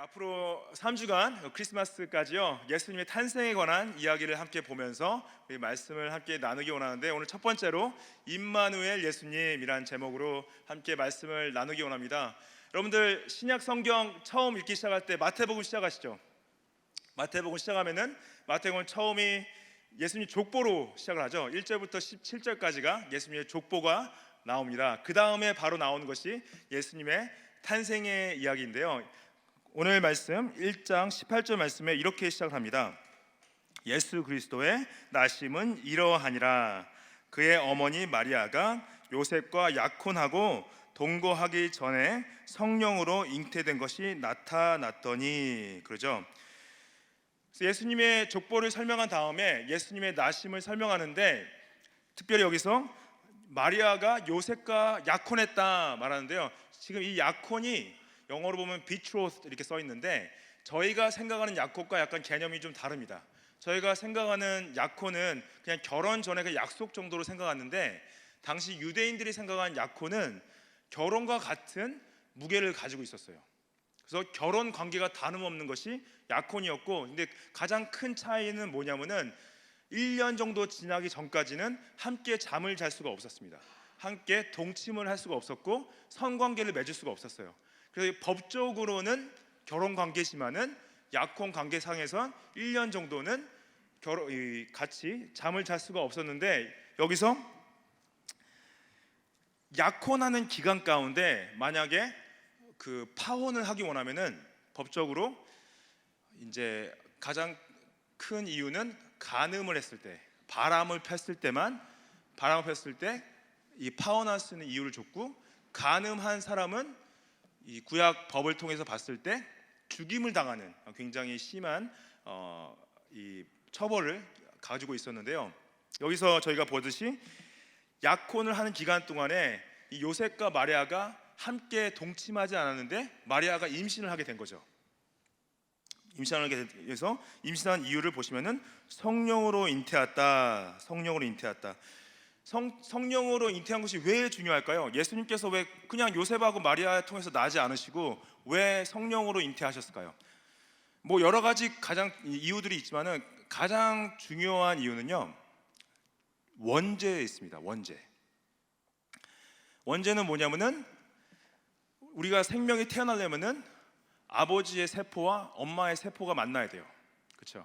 앞으로 3주간 크리스마스까지요, 예수님의 탄생에 관한 이야기를 함께 보면서 우리 말씀을 함께 나누기 원하는데, 오늘 첫 번째로 임마누엘 예수님이란 제목으로 함께 말씀을 나누기 원합니다. 여러분들 신약 성경 처음 읽기 시작할 때 마태복음 시작하시죠. 마태복음 시작하면은 마태복음 처음이 예수님 족보로 시작을 하죠. 1절부터 17절까지가 예수님의 족보가 나옵니다. 그 다음에 바로 나오는 것이 예수님의 탄생의 이야기인데요, 오늘 말씀 1장 18절 말씀에 이렇게 시작합니다. 예수 그리스도의 나심은 이러하니라. 그의 어머니 마리아가 요셉과 약혼하고 동거하기 전에 성령으로 잉태된 것이 나타났더니, 그러죠. 그래서 예수님의 족보를 설명한 다음에 예수님의 나심을 설명하는데, 특별히 여기서 마리아가 요셉과 약혼했다 말하는데요, 지금 이 약혼이 영어로 보면 betrothed 이렇게 써 있는데, 저희가 생각하는 약혼과 약간 개념이 좀 다릅니다. 저희가 생각하는 약혼은 그냥 결혼 전에 그 약속 정도로 생각하는데, 당시 유대인들이 생각한 약혼은 결혼과 같은 무게를 가지고 있었어요. 그래서 결혼 관계가 다름없는 것이 약혼이었고, 근데 가장 큰 차이는 뭐냐면은 1년 정도 지나기 전까지는 함께 잠을 잘 수가 없었습니다. 함께 동침을 할 수가 없었고 성관계를 맺을 수가 없었어요. 그래서 법적으로는 결혼 관계지만은 약혼 관계상에선 1년 정도는 같이 잠을 잘 수가 없었는데, 여기서 약혼하는 기간 가운데 만약에 그 파혼을 하기 원하면은 법적으로 이제 가장 큰 이유는 간음을 했을 때, 바람을 폈을 때 이 파혼할 수 있는 이유를 줬고, 간음한 사람은 이 구약 법을 통해서 봤을 때 죽임을 당하는 굉장히 심한 이 처벌을 가지고 있었는데요, 여기서 저희가 보듯이 약혼을 하는 기간 동안에 이 요셉과 마리아가 함께 동침하지 않았는데 마리아가 임신을 하게 된 거죠. 임신하게 돼서 임신한 이유를 보시면은 성령으로 잉태했다. 성령으로 잉태한 것이 왜 중요할까요? 예수님께서 왜 그냥 요셉하고 마리아 통해서 나지 않으시고 왜 성령으로 잉태하셨을까요? 뭐 여러 가지 가장 이유들이 있지만은 가장 중요한 이유는요, 원죄에 있습니다. 원죄는 뭐냐면은 우리가 생명이 태어나려면은 아버지의 세포와 엄마의 세포가 만나야 돼요. 그렇죠?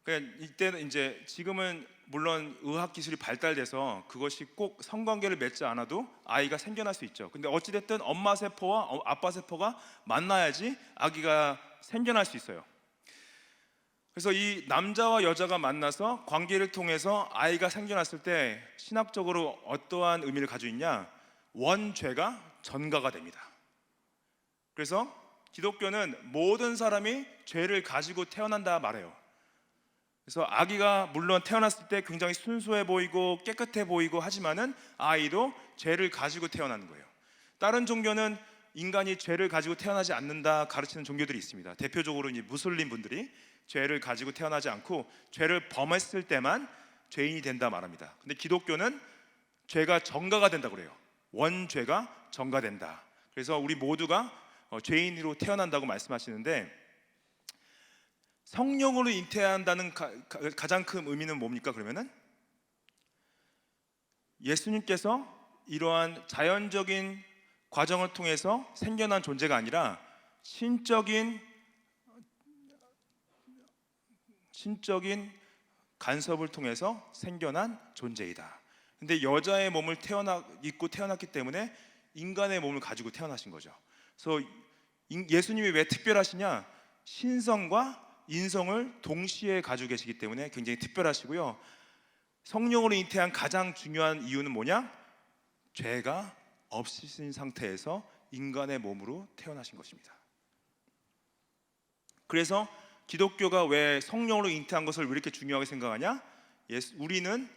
그러니까 이때는 이제 지금은 물론 의학 기술이 발달돼서 그것이 꼭 성관계를 맺지 않아도 아이가 생겨날 수 있죠. 근데 어찌 됐든 엄마 세포와 아빠 세포가 만나야지 아기가 생겨날 수 있어요. 그래서 이 남자와 여자가 만나서 관계를 통해서 아이가 생겨났을 때 신학적으로 어떠한 의미를 가지고 있냐? 원죄가 전가가 됩니다. 그래서 기독교는 모든 사람이 죄를 가지고 태어난다 말해요. 그래서 아기가 물론 태어났을 때 굉장히 순수해 보이고 깨끗해 보이고 하지만은 아이도 죄를 가지고 태어나는 거예요. 다른 종교는 인간이 죄를 가지고 태어나지 않는다 가르치는 종교들이 있습니다. 대표적으로 이제 무슬림 분들이 죄를 가지고 태어나지 않고 죄를 범했을 때만 죄인이 된다 말합니다. 근데 기독교는 죄가 전가가 된다고 그래요. 원죄가 전가된다. 그래서 우리 모두가 죄인으로 태어난다고 말씀하시는데, 성령으로 잉태한다는 가장 큰 의미는 뭡니까? 그러면은 예수님께서 이러한 자연적인 과정을 통해서 생겨난 존재가 아니라 신적인 간섭을 통해서 생겨난 존재이다. 근데 여자의 몸을 입고 태어났기 때문에 인간의 몸을 가지고 태어나신 거죠. 그래서 예수님이 왜 특별하시냐? 신성과 인성을 동시에 가지고 계시기 때문에 굉장히 특별하시고요, 성령으로 잉태한 가장 중요한 이유는 뭐냐? 죄가 없으신 상태에서 인간의 몸으로 태어나신 것입니다. 그래서 기독교가 왜 성령으로 잉태한 것을 왜 이렇게 중요하게 생각하냐? 우리는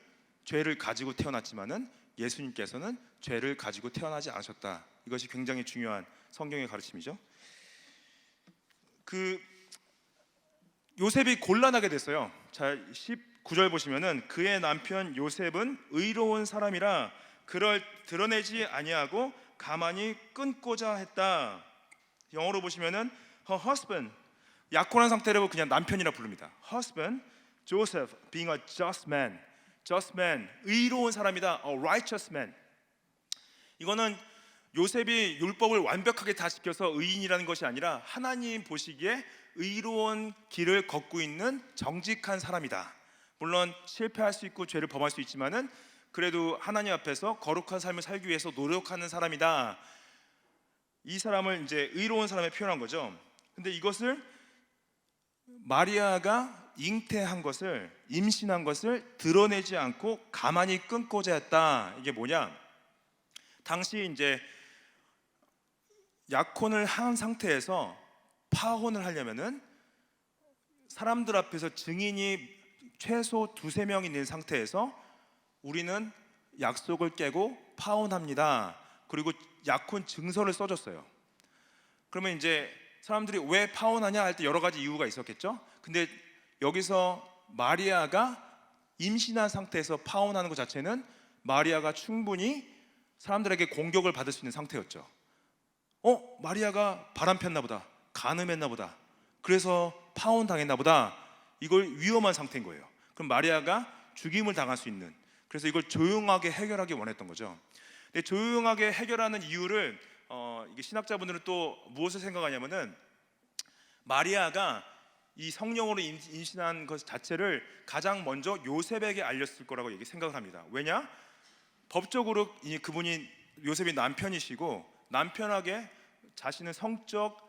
죄를 가지고 태어났지만은 예수님께서는 죄를 가지고 태어나지 않으셨다. 이것이 굉장히 중요한 성경의 가르침이죠. 요셉이 곤란하게 됐어요. 자, 19절 보시면은 그의 남편 요셉은 의로운 사람이라 그를 드러내지 아니하고 가만히 끊고자 했다. 영어로 보시면은 her husband, 약혼한 상태로 그냥 남편이라 부릅니다. husband Joseph being a just man, 의로운 사람이다. a righteous man. 이거는 요셉이 율법을 완벽하게 다 지켜서 의인이라는 것이 아니라 하나님 보시기에 의로운 길을 걷고 있는 정직한 사람이다. 물론 실패할 수 있고 죄를 범할 수 있지만은 그래도 하나님 앞에서 거룩한 삶을 살기 위해서 노력하는 사람이다. 이 사람을 이제 의로운 사람에 표현한 거죠. 근데 이것을 마리아가 잉태한 것을, 임신한 것을 드러내지 않고 가만히 끊고자 했다. 이게 뭐냐? 당시 이제 약혼을 한 상태에서 파혼을 하려면은 사람들 앞에서 증인이 최소 2-3명 있는 상태에서 우리는 약속을 깨고 파혼합니다. 그리고 약혼 증서를 써줬어요. 그러면 이제 사람들이 왜 파혼하냐 할 때 여러 가지 이유가 있었겠죠. 근데 여기서 마리아가 임신한 상태에서 파혼하는 것 자체는 마리아가 충분히 사람들에게 공격을 받을 수 있는 상태였죠. 마리아가 바람 폈나 보다, 간음했나 보다, 그래서 파혼 당했나 보다. 이걸 위험한 상태인 거예요. 그럼 마리아가 죽임을 당할 수 있는, 그래서 이걸 조용하게 해결하기 원했던 거죠. 근데 조용하게 해결하는 이유를 이게 신학자분들은 또 무엇을 생각하냐면은 마리아가 이 성령으로 임신한 것 자체를 가장 먼저 요셉에게 알렸을 거라고 생각을 합니다. 왜냐? 법적으로 그분이 요셉이 남편이시고 남편에게 자신의 성적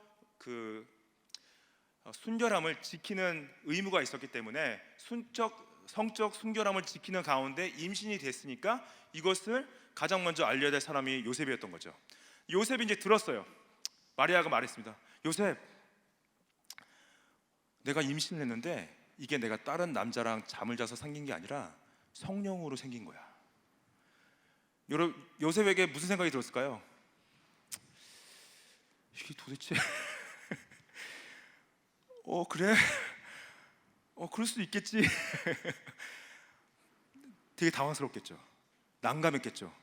순결함을 지키는 의무가 있었기 때문에 성적 순결함을 지키는 가운데 임신이 됐으니까 이것을 가장 먼저 알려야 될 사람이 요셉이었던 거죠. 요셉이 이제 들었어요. 마리아가 말했습니다. 요셉, 내가 임신을 했는데 이게 내가 다른 남자랑 잠을 자서 생긴 게 아니라 성령으로 생긴 거야. 요셉에게 무슨 생각이 들었을까요? 이게 도대체 그래? 그럴 수도 있겠지. 되게 당황스럽겠죠. 난감했겠죠.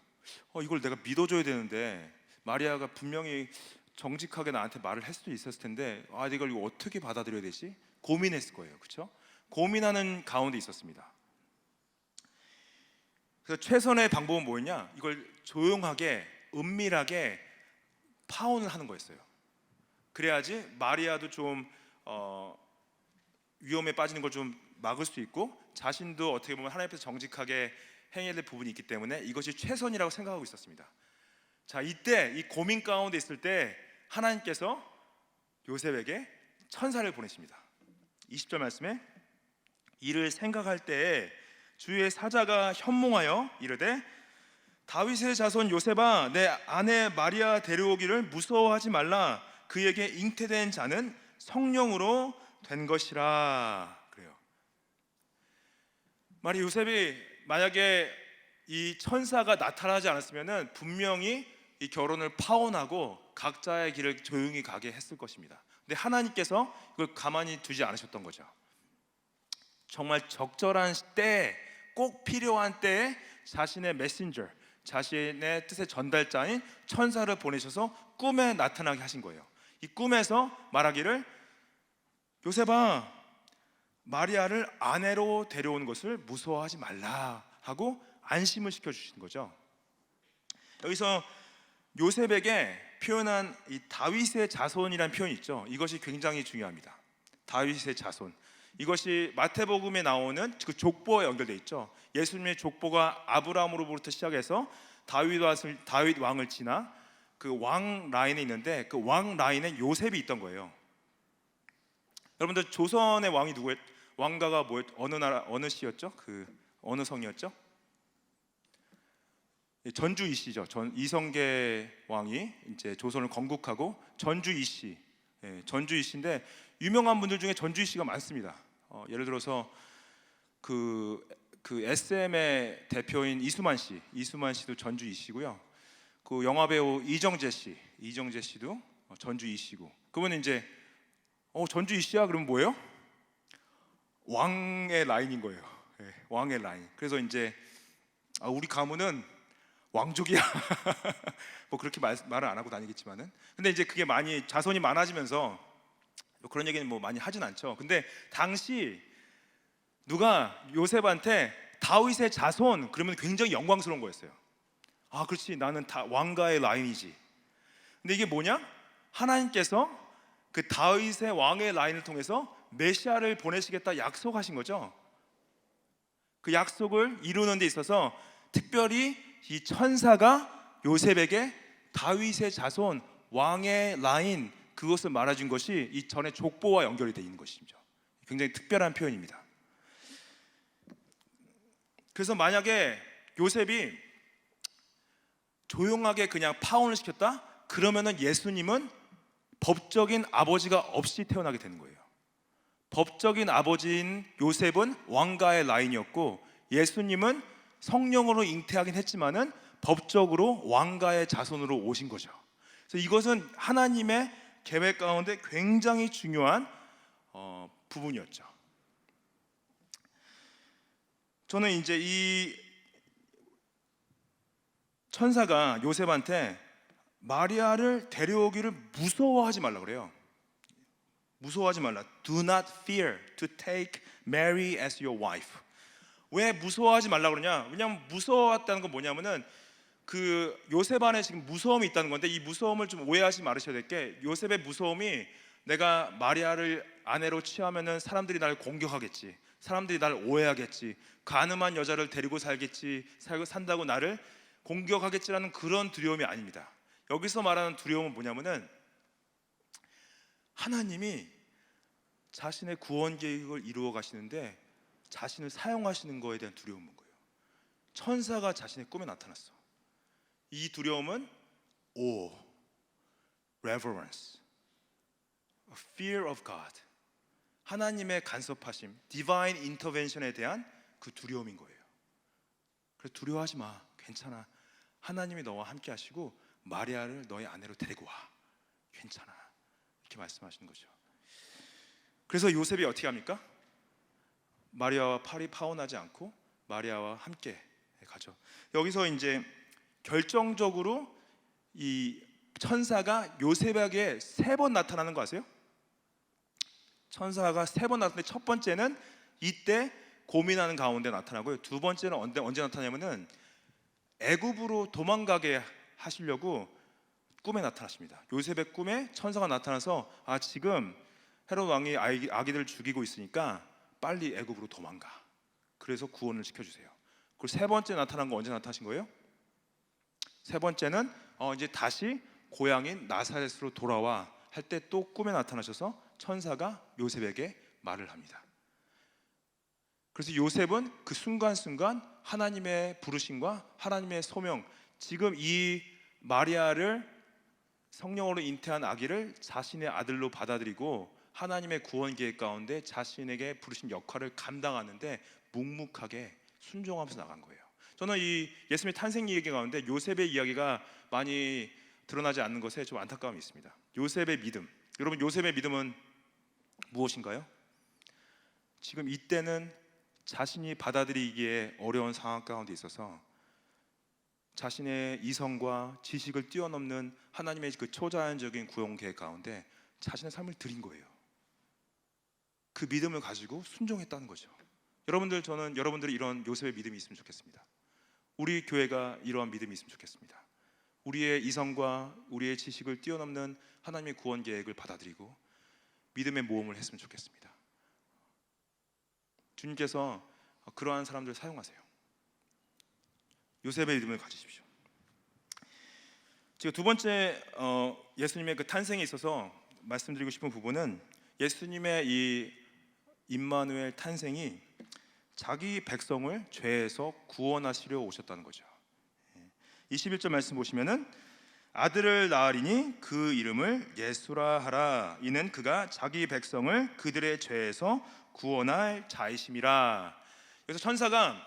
이걸 내가 믿어줘야 되는데 마리아가 분명히 정직하게 나한테 말을 할 수도 있었을 텐데 내가 이거 어떻게 받아들여야 되지? 고민했을 거예요. 그렇죠? 고민하는 가운데 있었습니다. 그래서 최선의 방법은 뭐였냐? 이걸 조용하게 은밀하게 파혼을 하는 거였어요. 그래야지 마리아도 좀 위험에 빠지는 걸 좀 막을 수 있고 자신도 어떻게 보면 하나님 앞에서 정직하게 행해야 될 부분이 있기 때문에 이것이 최선이라고 생각하고 있었습니다. 자, 이때 이 고민 가운데 있을 때 하나님께서 요셉에게 천사를 보내십니다. 20절 말씀에 이를 생각할 때에 주의 사자가 현몽하여 이르되 다윗의 자손 요셉아, 내 아내 마리아 데려오기를 무서워하지 말라. 그에게 잉태된 자는 성령으로 된 것이라. 그래요. 요셉이 만약에 이 천사가 나타나지 않았으면은 분명히 이 결혼을 파혼하고 각자의 길을 조용히 가게 했을 것입니다. 근데 하나님께서 이걸 가만히 두지 않으셨던 거죠. 정말 적절한 때에, 꼭 필요한 때에 자신의 메신저, 자신의 뜻의 전달자인 천사를 보내셔서 꿈에 나타나게 하신 거예요. 이 꿈에서 말하기를 요셉아, 마리아를 아내로 데려오는 것을 무서워하지 말라 하고 안심을 시켜주신 거죠. 여기서 요셉에게 표현한 이 다윗의 자손이라는 표현이 있죠. 이것이 굉장히 중요합니다. 다윗의 자손, 이것이 마태복음에 나오는 그 족보와 연결되어 있죠. 예수님의 족보가 아브라함으로부터 시작해서 다윗 왕을 지나 그 왕 라인에 있는데 그 왕 라인에 요셉이 있던 거예요. 여러분들 조선의 왕이 누구였? 왕가가 어느 나라, 어느 시였죠? 어느 성이었죠? 전주 이씨죠. 이성계 왕이 이제 조선을 건국하고 전주 이씨, 전주 이씨인데 유명한 분들 중에 전주 이씨가 많습니다. 예를 들어서 그 SM의 대표인 이수만 씨도 전주 이씨고요. 그 영화 배우 이정재 씨도 전주 이씨고. 그분은 이제 전주 이씨야 그러면 뭐예요? 왕의 라인인 거예요. 왕의 라인. 그래서 이제 우리 가문은 왕족이야. 뭐 그렇게 말을 안 하고 다니겠지만은, 근데 이제 그게 많이 자손이 많아지면서 그런 얘기는 뭐 많이 하진 않죠. 근데 당시 누가 요셉한테 다윗의 자손 그러면 굉장히 영광스러운 거였어요. 아, 그렇지, 나는 다 왕가의 라인이지. 근데 이게 뭐냐? 하나님께서 그 다윗의 왕의 라인을 통해서 메시아를 보내시겠다 약속하신 거죠. 그 약속을 이루는 데 있어서 특별히 이 천사가 요셉에게 다윗의 자손, 왕의 라인, 그것을 말해준 것이 이 전의 족보와 연결이 되어 있는 것이죠. 굉장히 특별한 표현입니다. 그래서 만약에 요셉이 조용하게 그냥 파혼을 시켰다? 그러면은 예수님은 법적인 아버지가 없이 태어나게 되는 거예요. 법적인 아버지인 요셉은 왕가의 라인이었고, 예수님은 성령으로 잉태하긴 했지만은 법적으로 왕가의 자손으로 오신 거죠. 그래서 이것은 하나님의 계획 가운데 굉장히 중요한 부분이었죠. 저는 이제 이 천사가 요셉한테 마리아를 데려오기를 무서워하지 말라 그래요. 무서워하지 말라. Do not fear to take Mary as your wife. 왜 무서워하지 말라 그러냐? 왜냐면 무서워했다는 건 뭐냐면은 그 요셉 안에 지금 무서움이 있다는 건데, 이 무서움을 좀 오해하지 말으셔야 될 게, 요셉의 무서움이 내가 마리아를 아내로 취하면은 사람들이 나를 공격하겠지, 사람들이 나를 오해하겠지, 가늠한 여자를 데리고 살겠지, 산다고 나를 공격하겠지라는 그런 두려움이 아닙니다. 여기서 말하는 두려움은 뭐냐면은 하나님이 자신의 구원 계획을 이루어 가시는데 자신을 사용하시는 거에 대한 두려움인 거예요. 천사가 자신의 꿈에 나타났어. 이 두려움은 awe, reverence, a fear of God, 하나님의 간섭하심, divine intervention에 대한 그 두려움인 거예요. 그래서 두려워하지 마, 괜찮아, 하나님이 너와 함께 하시고 마리아를 너의 아내로 데리고 와, 괜찮아, 이렇게 말씀하시는 거죠. 그래서 요셉이 어떻게 합니까? 마리아와 팔이 파혼하지 않고 마리아와 함께 가죠. 여기서 이제 결정적으로 이 천사가 요셉에게 3번 나타나는 거 아세요? 천사가 3번 나타나는데, 첫 번째는 이때 고민하는 가운데 나타나고요. 두 번째는 언제 나타나냐면은 애굽으로 도망가게 하시려고 꿈에 나타나십니다. 요셉의 꿈에 천사가 나타나서 지금 헤롯 왕이 아기들을 죽이고 있으니까 빨리 애굽으로 도망가, 그래서 구원을 시켜주세요. 그리고 3번째 나타난 거 언제 나타나신 거예요? 3번째는 이제 다시 고향인 나사렛으로 돌아와 할 때 또 꿈에 나타나셔서 천사가 요셉에게 말을 합니다. 그래서 요셉은 그 순간순간 하나님의 부르심과 하나님의 소명, 지금 이 마리아를 성령으로 잉태한 아기를 자신의 아들로 받아들이고 하나님의 구원 계획 가운데 자신에게 부르신 역할을 감당하는데 묵묵하게 순종하면서 나간 거예요. 저는 이 예수님의 탄생 얘기 가운데 요셉의 이야기가 많이 드러나지 않는 것에 좀 안타까움이 있습니다. 요셉의 믿음, 여러분, 요셉의 믿음은 무엇인가요? 지금 이때는 자신이 받아들이기에 어려운 상황 가운데 있어서 자신의 이성과 지식을 뛰어넘는 하나님의 그 초자연적인 구원 계획 가운데 자신의 삶을 드린 거예요. 그 믿음을 가지고 순종했다는 거죠. 여러분들, 저는 여러분들이 이런 요셉의 믿음이 있으면 좋겠습니다. 우리 교회가 이러한 믿음이 있으면 좋겠습니다. 우리의 이성과 우리의 지식을 뛰어넘는 하나님의 구원 계획을 받아들이고 믿음의 모험을 했으면 좋겠습니다. 주님께서 그러한 사람들을 사용하세요. 요셉의 믿음을 가지십시오. 제가 두 번째 예수님의 그 탄생에 있어서 말씀드리고 싶은 부분은, 예수님의 이 임마누엘 탄생이 자기 백성을 죄에서 구원하시려 오셨다는 거죠. 21절 말씀 보시면은 아들을 낳으리니 그 이름을 예수라 하라. 이는 그가 자기 백성을 그들의 죄에서 구원할 자이심이라. 그래서 천사가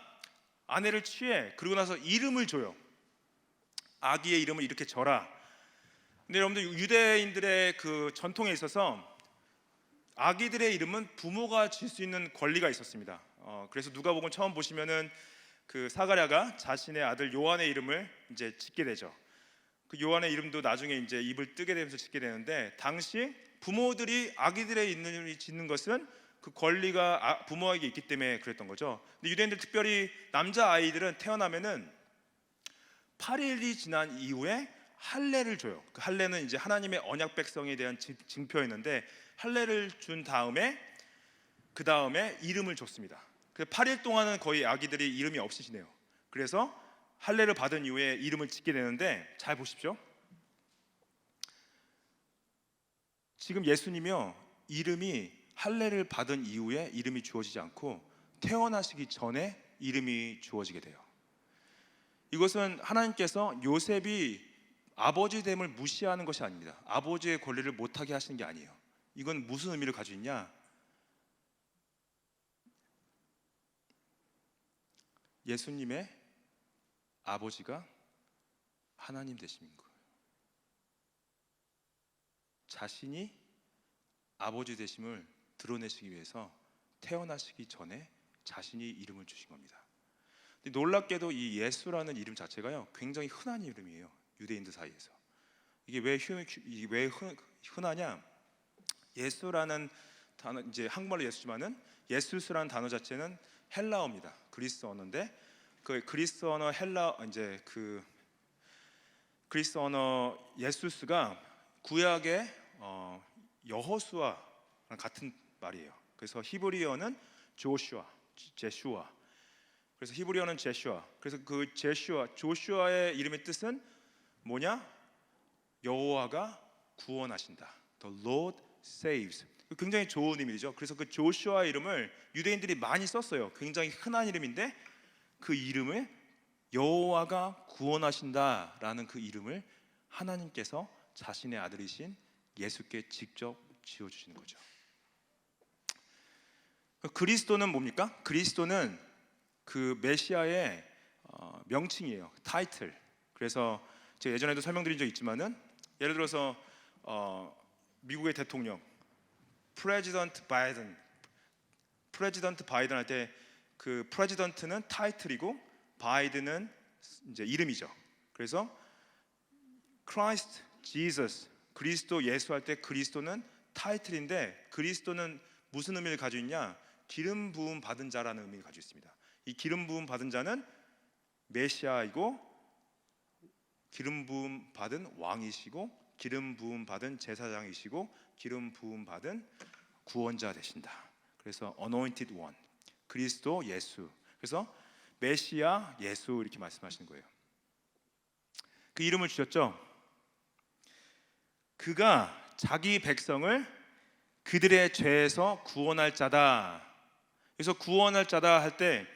아내를 취해 그러고 나서 이름을 줘요. 아기의 이름을 이렇게 져라. 근데 여러분들, 유대인들의 그 전통에 있어서 아기들의 이름은 부모가 질 수 있는 권리가 있었습니다. 그래서 누가복음 처음 보시면은 그 사가랴가 자신의 아들 요한의 이름을 이제 짓게 되죠. 그 요한의 이름도 나중에 이제 입을 뜨게 되면서 짓게 되는데, 당시 부모들이 아기들의 이름을 짓는 것은 그 권리가 부모에게 있기 때문에 그랬던 거죠. 근데 유대인들, 특별히 남자 아이들은 태어나면은 8일이 지난 이후에 할례를 줘요. 그 할례는 이제 하나님의 언약 백성에 대한 증표였는데, 할례를 준 다음에 그 다음에 이름을 줬습니다. 그 8일 동안은 거의 아기들이 이름이 없으시네요. 그래서 할례를 받은 이후에 이름을 짓게 되는데, 잘 보십시오. 지금 예수님이요, 이름이 할례를 받은 이후에 이름이 주어지지 않고 태어나시기 전에 이름이 주어지게 돼요. 이것은 하나님께서 요셉이 아버지 됨을 무시하는 것이 아닙니다. 아버지의 권리를 못하게 하시는 게 아니에요. 이건 무슨 의미를 가지고 있냐? 예수님의 아버지가 하나님 되시는 거예요. 자신이 아버지 되심을 드러내시기 위해서 태어나시기 전에 자신이 이름을 주신 겁니다. 근데 놀랍게도 이 예수라는 이름 자체가요, 굉장히 흔한 이름이에요. 유대인들 사이에서. 이게 왜 흔하냐? 예수라는 단어, 이제 한국말로 예수지만은 예수스라는 단어 자체는 헬라어입니다. 그리스 언어인데, 그 그리스 언어 이제 그 그리스 언어 예수스가 구약의 여호수아랑 같은 말이에요. 그래서 히브리어는 제슈아. 그래서 히브리어는 제슈아. 그래서 그 조슈아의 이름의 뜻은 뭐냐? 여호와가 구원하신다. The Lord saves. 굉장히 좋은 의미죠. 그래서 그 조슈아 이름을 유대인들이 많이 썼어요. 굉장히 흔한 이름인데, 그 이름을 여호와가 구원하신다라는 그 이름을 하나님께서 자신의 아들이신 예수께 직접 지어주시는 거죠. 그리스도는 뭡니까? 그리스도는 그 메시아의 명칭이에요. 타이틀. 그래서 제가 예전에도 설명드린 적 있지만은, 예를 들어서 미국의 대통령 프레지던트 바이든 할 때 그 프레지던트는 타이틀이고 바이든은 이제 이름이죠. 그래서 크라이스트 지저스, 그리스도 예수 할 때 그리스도는 타이틀인데, 그리스도는 무슨 의미를 가지고 있냐? 기름 부음 받은 자라는 의미를 가지고 있습니다. 이 기름 부음 받은 자는 메시아이고, 기름 부음 받은 왕이시고, 기름 부음 받은 제사장이시고, 기름 부음 받은 구원자 되신다. 그래서 anointed one, 그리스도 예수. 그래서 메시아 예수 이렇게 말씀하시는 거예요. 그 이름을 주셨죠. 그가 자기 백성을 그들의 죄에서 구원할 자다. 그래서 구원할 자다 할 때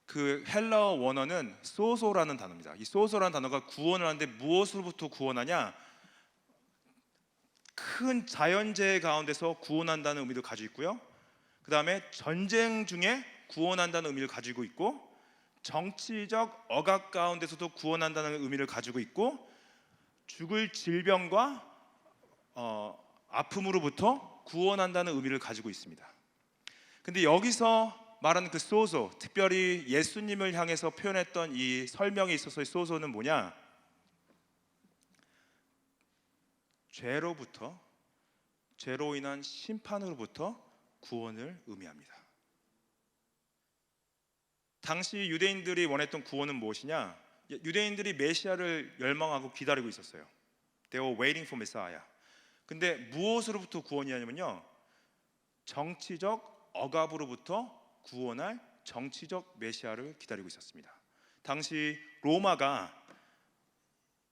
그 헬라어 원어는 소소라는 단어입니다. 이 소소라는 단어가 구원을 하는데 무엇으로부터 구원하냐? 큰 자연재해 가운데서 구원한다는 의미도 가지고 있고요. 그 다음에 전쟁 중에 구원한다는 의미를 가지고 있고, 정치적 억압 가운데서도 구원한다는 의미를 가지고 있고, 죽을 질병과 아픔으로부터 구원한다는 의미를 가지고 있습니다. 근데 여기서 말하는 그 소소, 특별히 예수님을 향해서 표현했던 이 설명에 있어서의 소소는 뭐냐? 죄로 인한 심판으로부터 구원을 의미합니다. 당시 유대인들이 원했던 구원은 무엇이냐? 유대인들이 메시아를 열망하고 기다리고 있었어요. They were waiting for Messiah. 근데 무엇으로부터 구원이냐면요, 정치적 억압으로부터 구원할 정치적 메시아를 기다리고 있었습니다. 당시 로마가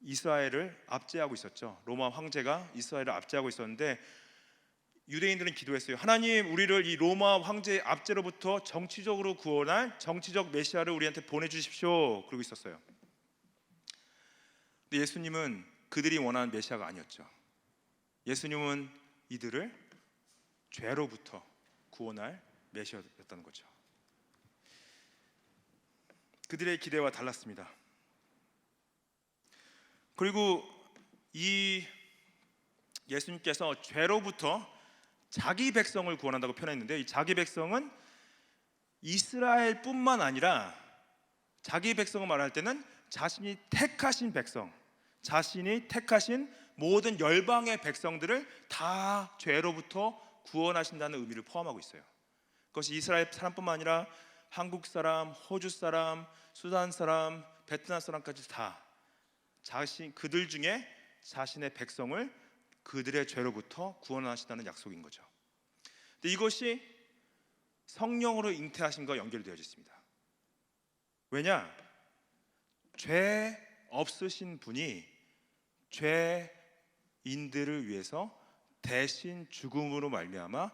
이스라엘을 압제하고 있었죠. 로마 황제가 이스라엘을 압제하고 있었는데, 유대인들은 기도했어요. 하나님, 우리를 이 로마 황제의 압제로부터 정치적으로 구원할 정치적 메시아를 우리한테 보내주십시오. 그러고 있었어요. 근데 예수님은 그들이 원하는 메시아가 아니었죠. 예수님은 이들을 죄로부터 구원할 메시아였다는 거죠. 그들의 기대와 달랐습니다. 그리고 이 예수님께서 죄로부터 자기 백성을 구원한다고 표현했는데, 이 자기 백성은 이스라엘뿐만 아니라, 자기 백성을 말할 때는 자신이 택하신 백성, 자신이 택하신 모든 열방의 백성들을 다 죄로부터 구원하신다는 의미를 포함하고 있어요. 그것이 이스라엘 사람뿐만 아니라 한국 사람, 호주 사람, 수단 사람, 베트남 사람까지 다 그들 중에 자신의 백성을 그들의 죄로부터 구원하신다는 약속인 거죠. 근데 이것이 성령으로 잉태하심과 연결되어 있습니다. 왜냐? 죄 없으신 분이 죄인들을 위해서 대신 죽음으로 말미암아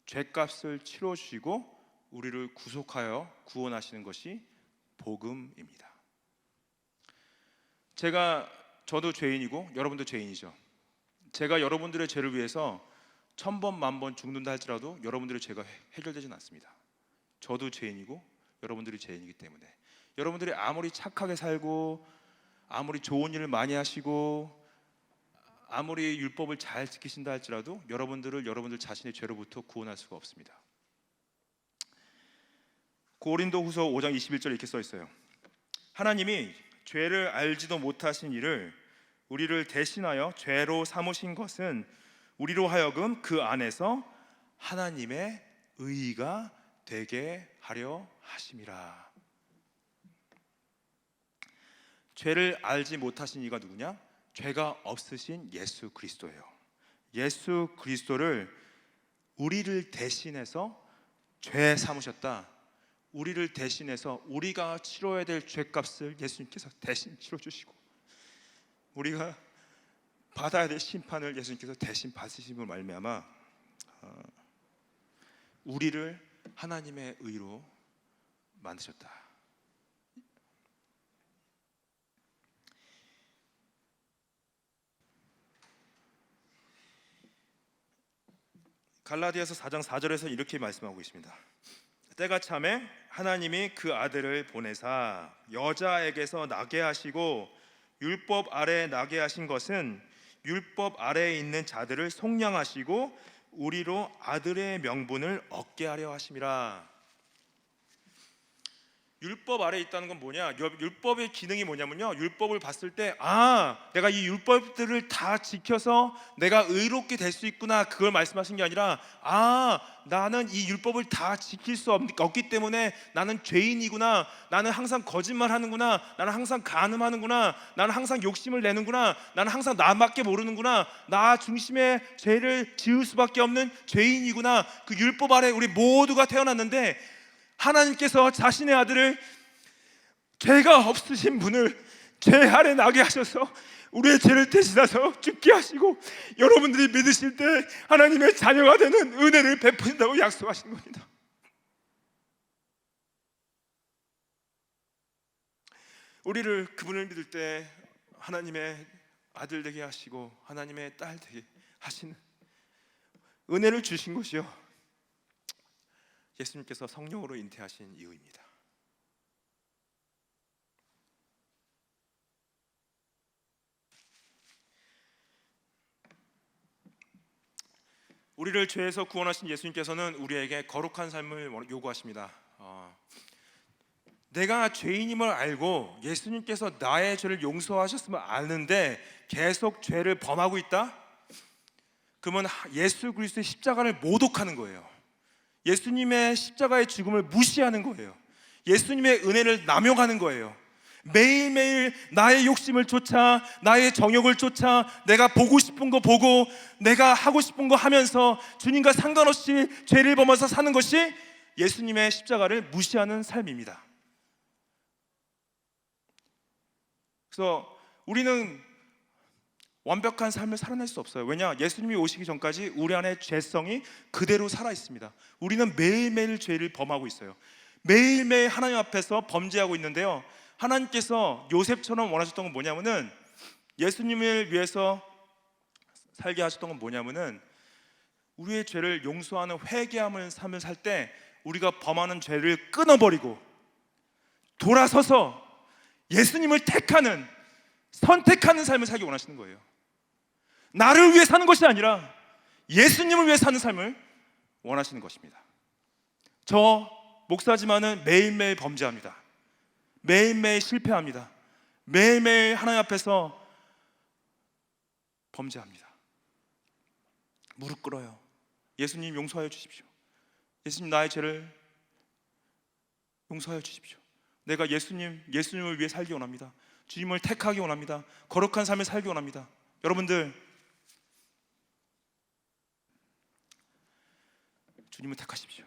죄값을 치러 주시고 우리를 구속하여 구원하시는 것이 복음입니다. 저도 죄인이고 여러분도 죄인이죠. 제가 여러분들의 죄를 위해서 1000번 만번 죽는다 할지라도 여러분들의 죄가 해결되지는 않습니다. 저도 죄인이고 여러분들이 죄인이기 때문에 여러분들이 아무리 착하게 살고 아무리 좋은 일을 많이 하시고 아무리 율법을 잘 지키신다 할지라도 여러분들 자신의 죄로부터 구원할 수가 없습니다. 고린도후서 5장 21절 이렇게 써 있어요. 하나님이 죄를 알지도 못하신 이를 우리를 대신하여 죄로 삼으신 것은 우리로 하여금 그 안에서 하나님의 의가 되게 하려 하심이라. 죄를 알지 못하신 이가 누구냐? 죄가 없으신 예수 그리스도예요. 예수 그리스도를 우리를 대신해서 죄 삼으셨다. 우리를 대신해서 우리가 치러야 될 죄값을 예수님께서 대신 치러주시고 우리가 받아야 될 심판을 예수님께서 대신 받으심으로 말미암아 우리를 하나님의 의로 만드셨다. 갈라디아서 4장 4절에서 이렇게 말씀하고 있습니다. 때가 참에 하나님이 그 아들을 보내사 여자에게서 나게 하시고 율법 아래에 나게 하신 것은 율법 아래에 있는 자들을 속량하시고 우리로 아들의 명분을 얻게 하려 하심이라. 율법 아래에 있다는 건 뭐냐? 율법의 기능이 뭐냐면요, 율법을 봤을 때 내가 이 율법들을 다 지켜서 내가 의롭게 될 수 있구나, 그걸 말씀하신 게 아니라 나는 이 율법을 다 지킬 수 없기 때문에 나는 죄인이구나, 나는 항상 거짓말하는구나, 나는 항상 간음하는구나, 나는 항상 욕심을 내는구나, 나는 항상 나밖에 모르는구나, 나 중심의 죄를 지을 수밖에 없는 죄인이구나. 그 율법 아래 우리 모두가 태어났는데 하나님께서 자신의 아들을 죄가 없으신 분을 죄 아래 나게 하셔서 우리의 죄를 대신하셔서 죽게 하시고 여러분들이 믿으실 때 하나님의 자녀가 되는 은혜를 베푸신다고 약속하신 겁니다. 우리를 그분을 믿을 때 하나님의 아들 되게 하시고 하나님의 딸 되게 하시는 은혜를 주신 것이요, 예수님께서 성령으로 잉태하신 이유입니다. 우리를 죄에서 구원하신 예수님께서는 우리에게 거룩한 삶을 요구하십니다. 내가 죄인임을 알고 예수님께서 나의 죄를 용서하셨음을 아는데 계속 죄를 범하고 있다? 그러면 예수 그리스도의 십자가를 모독하는 거예요. 예수님의 십자가의 죽음을 무시하는 거예요. 예수님의 은혜를 남용하는 거예요. 매일매일 나의 욕심을 쫓아, 나의 정욕을 쫓아, 내가 보고 싶은 거 보고, 내가 하고 싶은 거 하면서 주님과 상관없이 죄를 범해서 사는 것이 예수님의 십자가를 무시하는 삶입니다. 그래서 우리는 완벽한 삶을 살아낼 수 없어요. 왜냐? 예수님이 오시기 전까지 우리 안에 죄성이 그대로 살아 있습니다. 우리는 매일매일 죄를 범하고 있어요. 매일매일 하나님 앞에서 범죄하고 있는데요, 하나님께서 요셉처럼 원하셨던 건 뭐냐면은, 예수님을 위해서 살게 하셨던 건 뭐냐면은, 우리의 죄를 용서하는 회개하는 삶을 살 때 우리가 범하는 죄를 끊어버리고 돌아서서 예수님을 택하는, 선택하는 삶을 살기 원하시는 거예요. 나를 위해 사는 것이 아니라 예수님을 위해 사는 삶을 원하시는 것입니다. 저 목사지만은 매일매일 범죄합니다. 매일매일 실패합니다. 매일매일 하나님 앞에서 범죄합니다. 무릎 꿇어요. 예수님 용서하여 주십시오. 예수님 나의 죄를 용서하여 주십시오. 내가 예수님을 위해 살기 원합니다. 주님을 택하기 원합니다. 거룩한 삶을 살기 원합니다. 여러분들 주님을 택하십시오.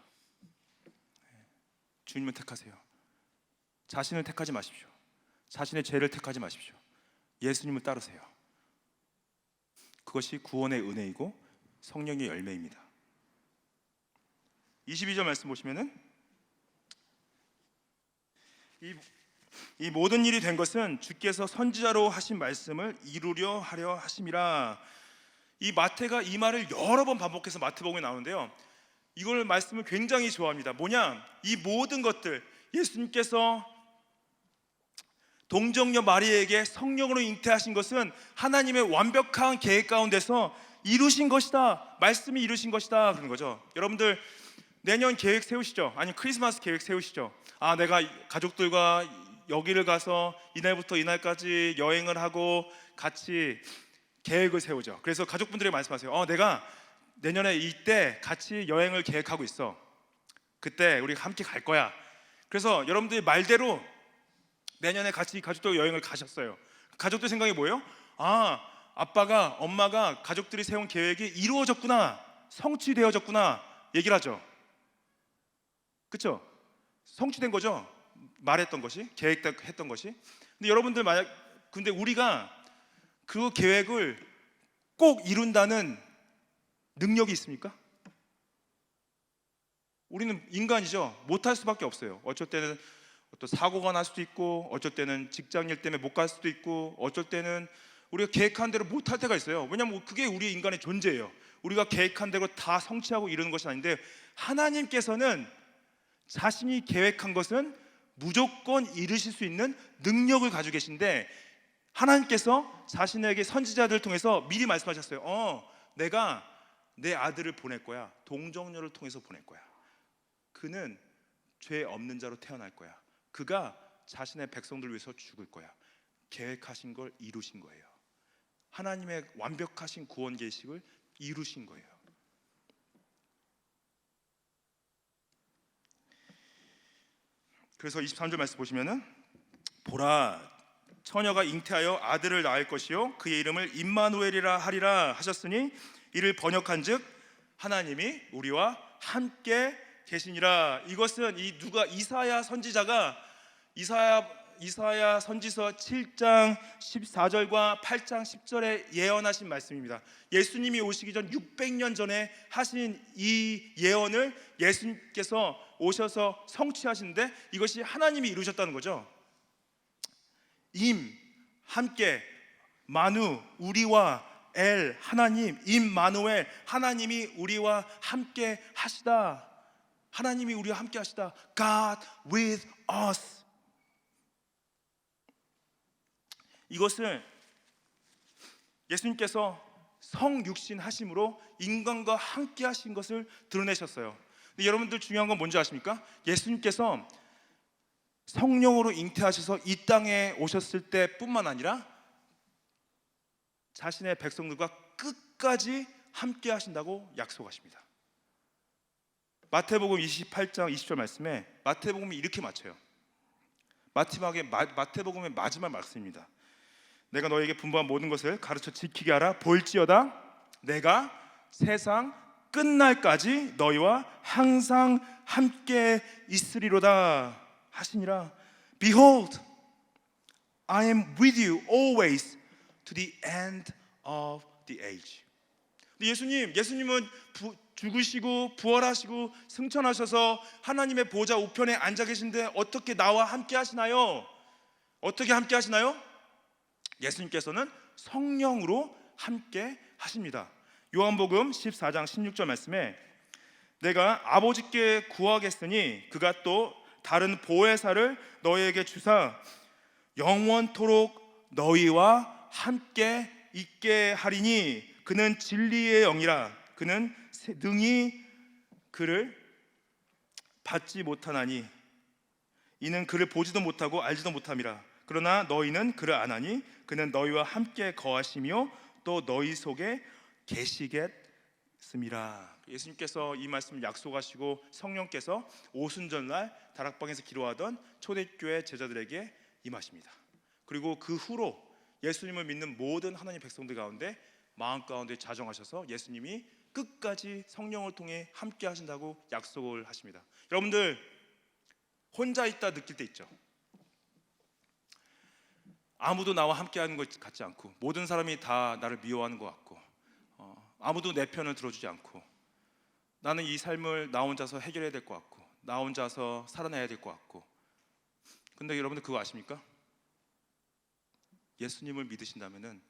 주님을 택하세요. 자신을 택하지 마십시오. 자신의 죄를 택하지 마십시오. 예수님을 따르세요. 그것이 구원의 은혜이고 성령의 열매입니다. 22절 말씀 보시면은 이 모든 일이 된 것은 주께서 선지자로 하신 말씀을 이루려 하려 하심이라. 이 마태가 이 말을 여러 번 반복해서 마태복음에 나오는데요, 이걸 말씀을 굉장히 좋아합니다. 뭐냐, 이 모든 것들 예수님께서 동정녀 마리에게 성령으로 잉태하신 것은 하나님의 완벽한 계획 가운데서 이루신 것이다, 말씀이 이루신 것이다 그런 거죠. 여러분들 내년 계획 세우시죠? 아니면 크리스마스 계획 세우시죠? 아, 내가 가족들과 여기를 가서 이날부터 이날까지 여행을 하고 같이 계획을 세우죠. 그래서 가족분들에게 말씀하세요. 내가 내년에 이때 같이 여행을 계획하고 있어. 그때 우리 함께 갈 거야. 그래서 여러분들이 말대로 내년에 같이 가족들 여행을 가셨어요. 가족들 생각이 뭐예요? 아빠가 엄마가 가족들이 세운 계획이 이루어졌구나, 성취되어졌구나 얘기를 하죠. 그렇죠? 성취된 거죠. 말했던 것이, 계획했던 것이. 근데 여러분들 근데 우리가 그 계획을 꼭 이룬다는 능력이 있습니까? 우리는 인간이죠. 못할 수밖에 없어요. 어쩔 때는 또 사고가 날 수도 있고, 어쩔 때는 직장일 때문에 못 갈 수도 있고, 어쩔 때는 우리가 계획한 대로 못할 때가 있어요. 왜냐하면 그게 우리 인간의 존재예요. 우리가 계획한 대로 다 성취하고 이루는 것이 아닌데, 하나님께서는 자신이 계획한 것은 무조건 이루실 수 있는 능력을 가지고 계신데, 하나님께서 자신에게 선지자들을 통해서 미리 말씀하셨어요. 내가 내 아들을 보낼 거야. 동정녀를 통해서 보낼 거야. 그는 죄 없는 자로 태어날 거야. 그가 자신의 백성들을 위해서 죽을 거야. 계획하신 걸 이루신 거예요. 하나님의 완벽하신 구원 계획을 이루신 거예요. 그래서 23절 말씀 보시면은, 보라, 처녀가 잉태하여 아들을 낳을 것이요 그의 이름을 임마누엘이라 하리라 하셨으니, 이를 번역한즉 하나님이 우리와 함께 계시니라. 이것은 이사야 선지자가 이사야 선지서 7장 14절과 8장 10절에 예언하신 말씀입니다. 예수님이 오시기 전 600년 전에 하신 이 예언을 예수님께서 오셔서 성취하시는데, 이것이 하나님이 이루셨다는 거죠. 함께, 마누, 우리와, 엘, 하나님, 임마누엘, 하나님이 우리와 함께 하시다. 하나님이 우리와 함께 하시다. God with us. 이것을 예수님께서 성육신 하심으로 인간과 함께 하신 것을 드러내셨어요. 근데 여러분들 중요한 건 뭔지 아십니까? 예수님께서 성령으로 잉태하셔서 이 땅에 오셨을 때뿐만 아니라 자신의 백성들과 끝까지 함께 하신다고 약속하십니다. 마태복음 28장 20절 말씀에 마태복음이 이렇게 맞춰요. 마태복음의 마지막 말씀입니다. 내가 너에게 분부한 모든 것을 가르쳐 지키게 하라. 볼지어다 내가 세상 끝날까지 너희와 항상 함께 있으리로다 하시니라. Behold, I am with you always to the end of the age. 예수님은 죽으시고 부활하시고 승천하셔서 하나님의 보좌 우편에 앉아 계신데 어떻게 나와 함께 하시나요? 어떻게 함께 하시나요? 예수님께서는 성령으로 함께 하십니다. 요한복음 14장 16절 말씀에 내가 아버지께 구하겠으니 그가 또 다른 보혜사를 너희에게 주사 영원토록 너희와 함께 있게 하리니 그는 진리의 영이라. 그는 능히 그를 받지 못하나니 이는 그를 보지도 못하고 알지도 못함이라. 그러나 너희는 그를 아나니 그는 너희와 함께 거하시며 또 너희 속에 계시겠음이라. 예수님께서 이 말씀을 약속하시고 성령께서 오순절날 다락방에서 기도하던 초대교회 제자들에게 임하십니다. 그리고 그 후로 예수님을 믿는 모든 하나님 백성들 가운데 마음 가운데 자정하셔서 예수님이 끝까지 성령을 통해 함께 하신다고 약속을 하십니다. 여러분들 혼자 있다 느낄 때 있죠? 아무도 나와 함께 하는 것 같지 않고, 모든 사람이 다 나를 미워하는 것 같고, 아무도 내 편을 들어주지 않고, 나는 이 삶을 나 혼자서 해결해야 될 것 같고, 나 혼자서 살아내야 될 것 같고. 근데 여러분들 그거 아십니까? 예수님을 믿으신다면은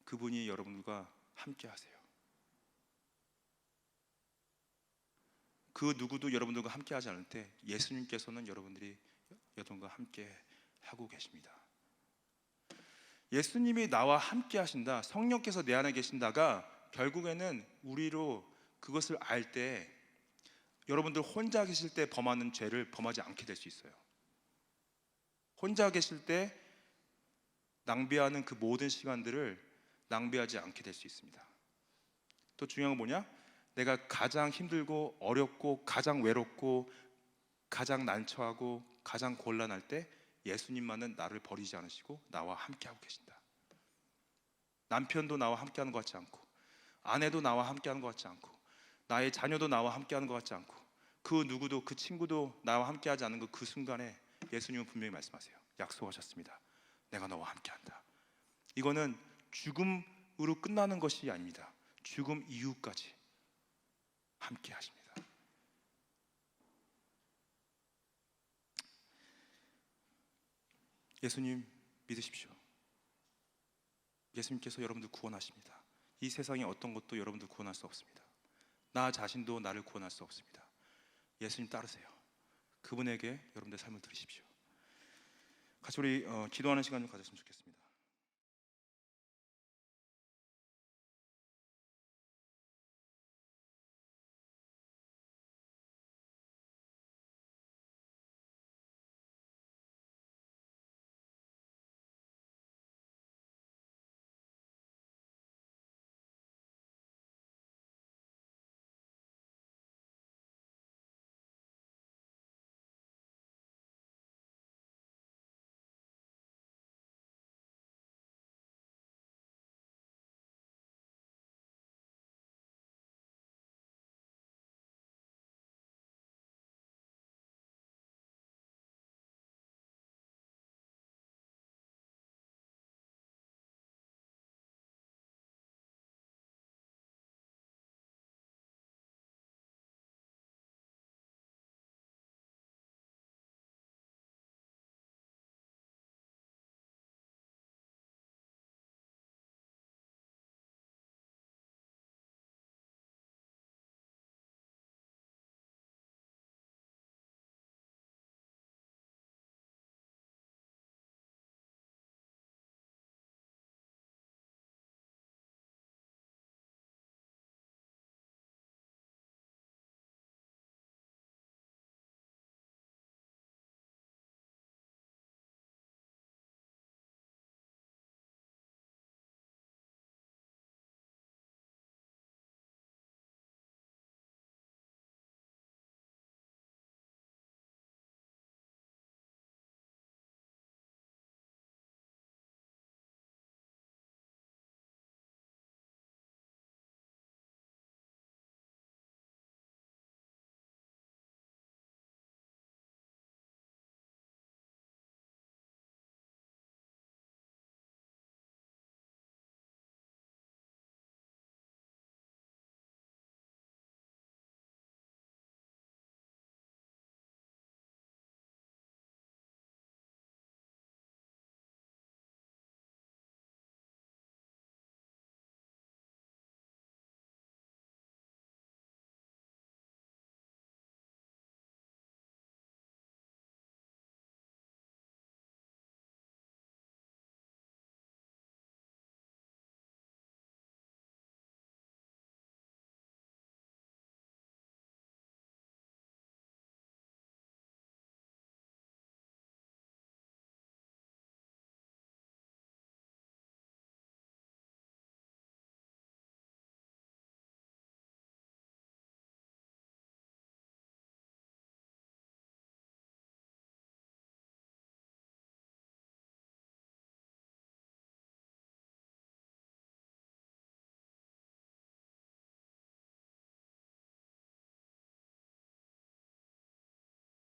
그분이 여러분과 함께 하세요. 그 누구도 여러분들과 함께 하지 않을 때 예수님께서는 여러분과 함께 하고 계십니다. 예수님이 나와 함께 하신다, 성령께서 내 안에 계신다가 결국에는 우리로 그것을 알 때 여러분들 혼자 계실 때 범하는 죄를 범하지 않게 될 수 있어요. 혼자 계실 때 낭비하는 그 모든 시간들을 낭비하지 않게 될 수 있습니다. 또 중요한 건 뭐냐? 내가 가장 힘들고 어렵고 가장 외롭고 가장 난처하고 가장 곤란할 때 예수님만은 나를 버리지 않으시고 나와 함께하고 계신다. 남편도 나와 함께하는 것 같지 않고, 아내도 나와 함께하는 것 같지 않고, 나의 자녀도 나와 함께하는 것 같지 않고, 그 누구도, 그 친구도 나와 함께하지 않는 그 순간에 예수님은 분명히 말씀하세요. 약속하셨습니다. 내가 너와 함께한다. 이거는 죽음으로 끝나는 것이 아닙니다. 죽음 이후까지 함께 하십니다. 예수님 믿으십시오. 예수님께서 여러분들 구원하십니다. 이 세상의 어떤 것도 여러분들 구원할 수 없습니다. 나 자신도 나를 구원할 수 없습니다. 예수님 따르세요. 그분에게 여러분들 삶을 드리십시오. 같이 우리 기도하는 시간을 가졌으면 좋겠습니다.